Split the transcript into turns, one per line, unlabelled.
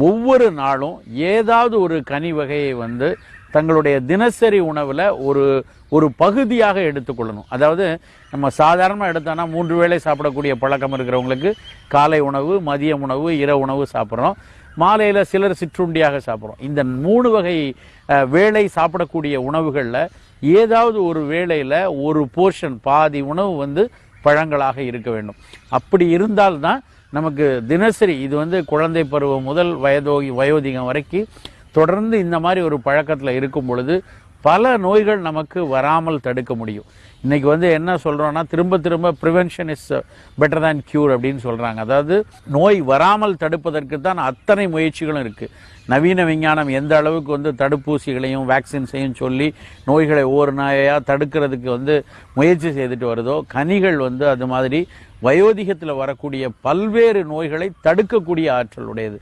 ஒவ்வொரு நாளும் ஏதாவது ஒரு கனி வகையை தங்களுடைய தினசரி உணவில் ஒரு பகுதியாக எடுத்துக்கொள்ளணும். அதாவது நம்ம சாதாரணமாக எடுத்தோன்னா 3 வேளை சாப்பிடக்கூடிய பழக்கம் இருக்கிறவங்களுக்கு காலை உணவு, மதிய உணவு, இரவு உணவு சாப்பிட்றோம். மாலையில் சிலர் சிற்றுண்டியாக சாப்பிட்றோம். இந்த 3 வகை வேளை சாப்பிடக்கூடிய உணவுகளில் ஏதாவது ஒரு வேளையில் ஒரு போர்ஷன் பாதி உணவு பழங்களாக இருக்க வேண்டும். அப்படி இருந்தால்தான் நமக்கு தினசரி இது குழந்தை பருவம் முதல் வயோதிகம் வரைக்கும் தொடர்ந்து இந்த மாதிரி ஒரு பழக்கத்தில் இருக்கும் பொழுது பல நோய்கள் நமக்கு வராமல் தடுக்க முடியும். இன்றைக்கி என்ன சொல்கிறோன்னா, திரும்ப prevention is better than cure அப்படின்னு சொல்கிறாங்க. அதாவது நோய் வராமல் தடுப்பதற்கு தான் அத்தனை முயற்சிகளும் இருக்குது. நவீன விஞ்ஞானம் எந்த அளவுக்கு தடுப்பூசிகளையும் வேக்சின்ஸையும் சொல்லி நோய்களை ஒவ்வொரு நோயாக தடுக்கிறதுக்கு முயற்சி செய்துட்டு வருதோ, கனிகள் அது மாதிரி வயோதிகத்தில் வரக்கூடிய பல்வேறு நோய்களை தடுக்கக்கூடிய ஆற்றல் உடையது.